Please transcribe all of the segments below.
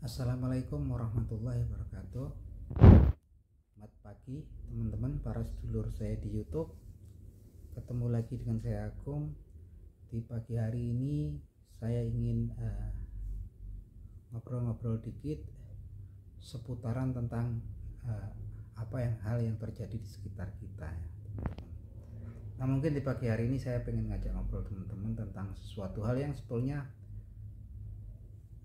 Assalamualaikum warahmatullahi wabarakatuh. Selamat pagi teman-teman, para sedulur saya di YouTube. Ketemu lagi dengan saya Agung. Di pagi hari ini saya ingin ngobrol-ngobrol dikit seputaran tentang hal yang terjadi di sekitar kita ya. Nah, mungkin di pagi hari ini saya pengen ngajak ngobrol teman-teman tentang sesuatu hal yang sebetulnya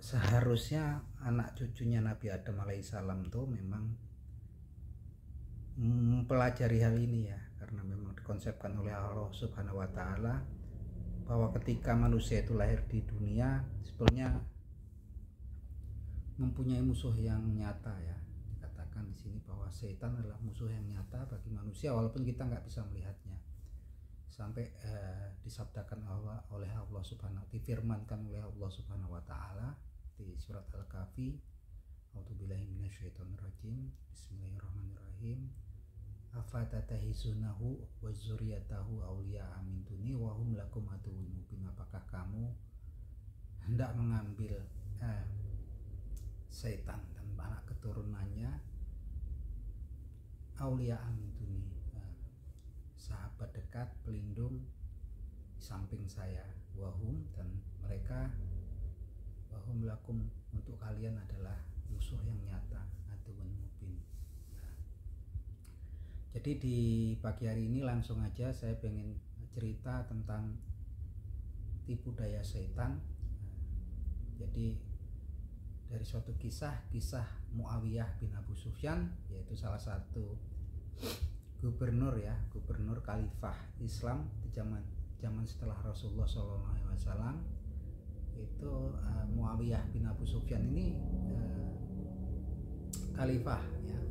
seharusnya anak cucunya Nabi Adam alaihissalam tuh memang mempelajari hal ini ya, karena memang dikonsepkan oleh Allah Subhanahu wa taala bahwa ketika manusia itu lahir di dunia sebetulnya mempunyai musuh yang nyata ya. Dikatakan di sini bahwa setan adalah musuh yang nyata bagi manusia walaupun kita nggak bisa melihatnya. Sampai disabdakan oleh Allah Subhanahu, difirmankan oleh Allah Subhanahu wa taala di surat Al-Kahfi, A'udzubillahi minasyaitonirrajim, Bismillahirrahmanirrahim. Afatatahizunahu wa dzurriyyatahu awliya'a min duni wa hum lakum aduwwun mubin. Apakah kamu hendak mengambil setan dan anak keturunannya awliya'a min duni, sahabat dekat, pelindung di samping saya, wahum, dan mereka, wahum lakum, untuk kalian adalah musuh yang nyata, aduun mubin. Jadi di pagi hari ini langsung aja saya pengen cerita tentang tipu daya setan. Jadi dari suatu kisah Muawiyah bin Abu Sufyan, yaitu salah satu gubernur khalifah Islam di zaman setelah Rasulullah SAW. Itu Muawiyah bin Abu Sufyan ini khalifah ya,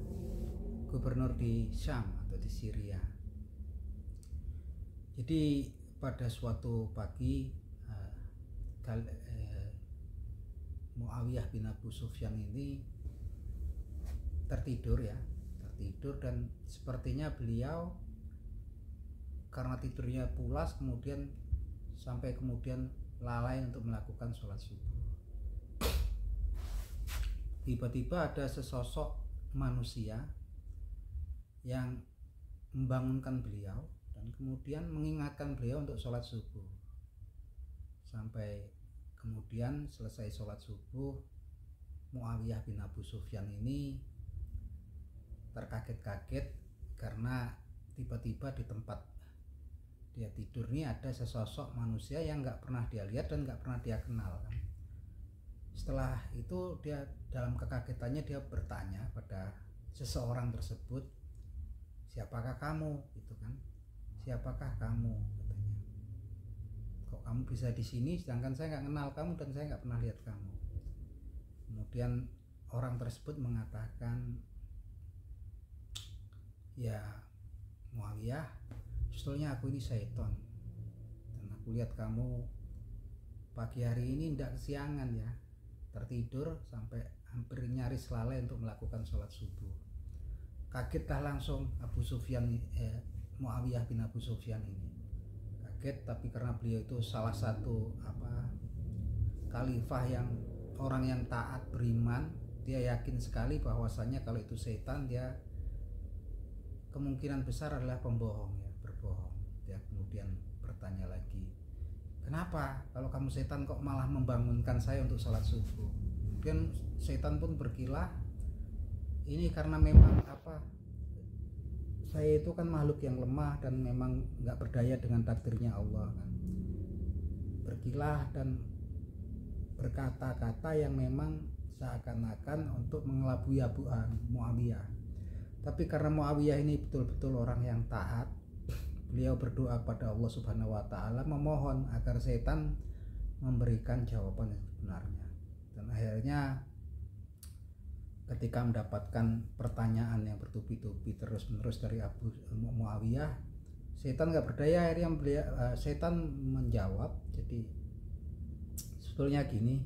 gubernur di Syam atau di Syria. Jadi pada suatu pagi Muawiyah bin Abu Sufyan ini tertidur dan sepertinya beliau karena tidurnya pulas kemudian lalai untuk melakukan sholat subuh. Tiba-tiba ada sesosok manusia yang membangunkan beliau dan kemudian mengingatkan beliau untuk sholat subuh. Sampai kemudian selesai sholat subuh, Muawiyah bin Abu Sufyan ini terkaget-kaget karena tiba-tiba di tempat dia tidur ini ada sesosok manusia yang nggak pernah dia lihat dan nggak pernah dia kenal kan. Setelah itu dia dalam kekagetannya dia bertanya pada seseorang tersebut, siapakah kamu, gitu kan? Siapakah kamu, katanya. Kok kamu bisa di sini sedangkan saya nggak kenal kamu dan saya nggak pernah lihat kamu. Kemudian orang tersebut mengatakan, ya Muawiyah, sebetulnya aku ini syaiton dan aku lihat kamu pagi hari ini tidak kesiangan ya, tertidur sampai hampir nyaris lalai untuk melakukan sholat subuh. Kagetlah langsung Muawiyah bin Abu Sufyan ini kaget, tapi karena beliau itu salah satu khalifah yang orang yang taat beriman, dia yakin sekali bahwasannya kalau itu setan dia kemungkinan besar adalah berbohong. Dia kemudian bertanya lagi, kenapa kalau kamu setan kok malah membangunkan saya untuk sholat subuh? Kemudian setan pun berkilah, ini karena memang saya itu kan makhluk yang lemah dan memang nggak berdaya dengan takdirnya Allah kan. Berkilah dan berkata-kata yang memang seakan-akan untuk mengelabui Muawiyah. Tapi karena Muawiyah ini betul-betul orang yang taat, beliau berdoa pada Allah Subhanahu wa taala memohon agar setan memberikan jawaban yang sebenarnya. Dan akhirnya ketika mendapatkan pertanyaan yang bertubi-tubi terus-menerus dari Muawiyah, setan nggak berdaya, akhirnya setan menjawab, jadi sebetulnya gini,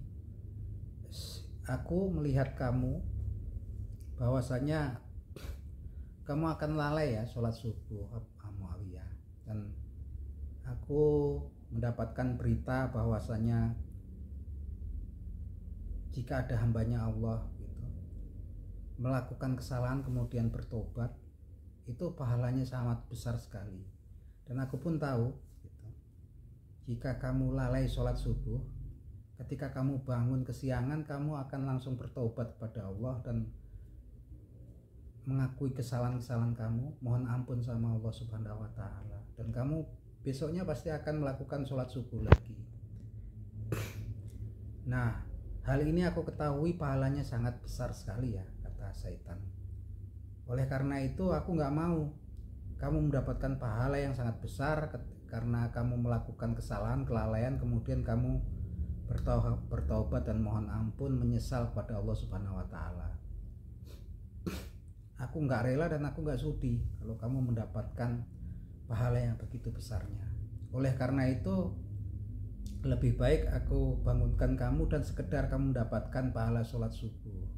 aku melihat kamu bahwasanya kamu akan lalai ya sholat subuh, Muawiyah, dan aku mendapatkan berita bahwasanya jika ada hambanya Allah gitu, melakukan kesalahan kemudian bertobat, itu pahalanya sangat besar sekali. Dan aku pun tahu gitu, jika kamu lalai sholat subuh, ketika kamu bangun kesiangan, kamu akan langsung bertobat kepada Allah dan mengakui kesalahan-kesalahan kamu, mohon ampun sama Allah Subhanahu wa Ta'ala, dan kamu besoknya pasti akan melakukan sholat subuh lagi. Nah, hal ini aku ketahui pahalanya sangat besar sekali ya, kata Syaitan. Oleh karena itu aku nggak mau kamu mendapatkan pahala yang sangat besar karena kamu melakukan kesalahan, kelalaian, kemudian kamu bertaubat dan mohon ampun, menyesal kepada Allah Subhanahu wa Ta'ala. Aku nggak rela dan aku nggak sudi kalau kamu mendapatkan pahala yang begitu besarnya. Oleh karena itu lebih baik aku bangunkan kamu dan sekedar kamu mendapatkan pahala sholat subuh.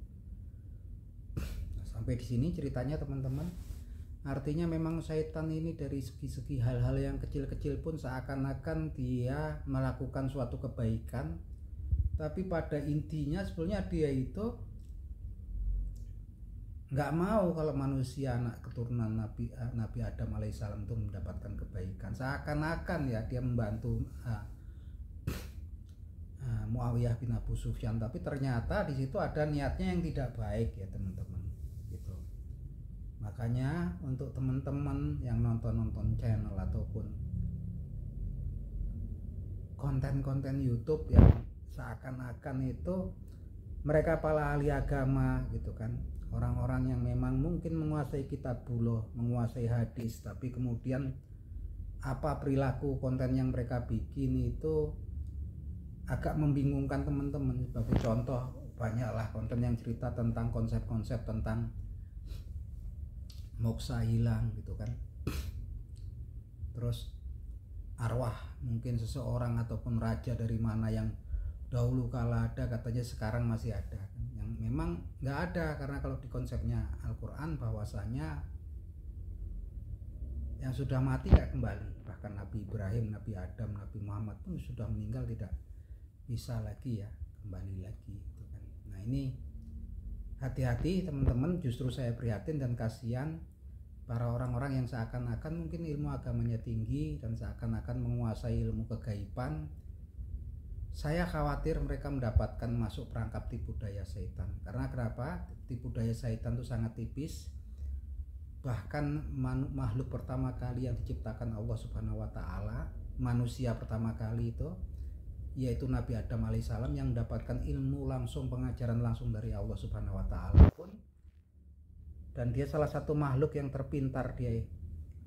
Nah, sampai di sini ceritanya teman-teman. Artinya memang Syaitan ini dari segi-segi hal-hal yang kecil-kecil pun seakan-akan dia melakukan suatu kebaikan, tapi pada intinya sebenarnya dia itu nggak mau kalau manusia anak keturunan Nabi Adam alaihissalam itu mendapatkan kebaikan. Seakan-akan ya dia membantu Muawiyah bin Abu Sufyan, tapi ternyata di situ ada niatnya yang tidak baik ya teman-teman gitu. Makanya untuk teman-teman yang nonton channel ataupun konten-konten YouTube yang seakan-akan itu mereka para ahli agama gitu kan, orang-orang yang memang mungkin menguasai kitabullah, menguasai hadis, tapi kemudian apa perilaku konten yang mereka bikin itu agak membingungkan teman-teman. Sebagai contoh, banyaklah konten yang cerita tentang konsep-konsep tentang moksa hilang gitu kan, terus arwah mungkin seseorang ataupun raja dari mana yang dahulu kala ada, katanya sekarang masih ada, yang memang nggak ada, karena kalau di konsepnya Al-Quran bahwasanya yang sudah mati nggak kembali. Bahkan Nabi Ibrahim, Nabi Adam, Nabi Muhammad pun sudah meninggal tidak bisa lagi ya kembali lagi gitu kan. Nah ini hati-hati teman-teman, justru saya prihatin dan kasihan para orang-orang yang seakan-akan mungkin ilmu agamanya tinggi dan seakan-akan menguasai ilmu kegaiban. Saya khawatir mereka mendapatkan masuk perangkap tipu daya Syaitan. Karena kenapa? Tipu daya Syaitan itu sangat tipis. Bahkan makhluk pertama kali yang diciptakan Allah Subhanahu wa Ta'ala, manusia pertama kali itu, yaitu Nabi Adam alaihissalam, yang mendapatkan ilmu langsung, pengajaran langsung dari Allah Subhanahu wa Ta'ala pun, dan dia salah satu makhluk yang terpintar di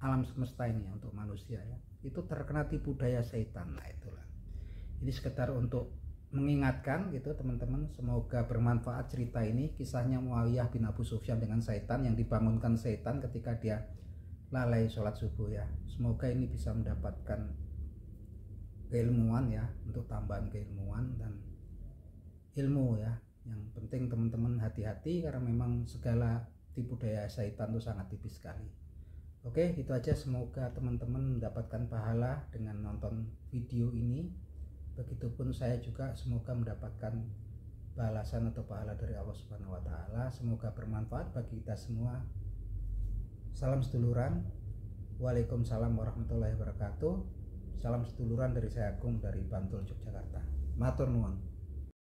alam semesta ini ya, untuk manusia ya, itu terkena tipu daya Syaitan. Nah itulah, ini sekedar untuk mengingatkan gitu teman-teman. Semoga bermanfaat cerita ini, kisahnya Muawiyah bin Abu Sufyan dengan Syaitan, yang dibangunkan Syaitan ketika dia lalai sholat subuh ya. Semoga ini bisa mendapatkan keilmuan ya, untuk tambahan keilmuan dan ilmu ya. Yang penting teman-teman hati-hati, karena memang segala tipu daya Syaitan itu sangat tipis sekali. Oke, itu aja. Semoga teman-teman mendapatkan pahala dengan nonton video ini. Begitupun saya juga semoga mendapatkan balasan atau pahala dari Allah Subhanahu wa Ta'ala. Semoga bermanfaat bagi kita semua. Salam seduluran. Waalaikumsalam warahmatullahi wabarakatuh. Salam seduluran dari saya Agung dari Bantul, Yogyakarta. Matur nuwun.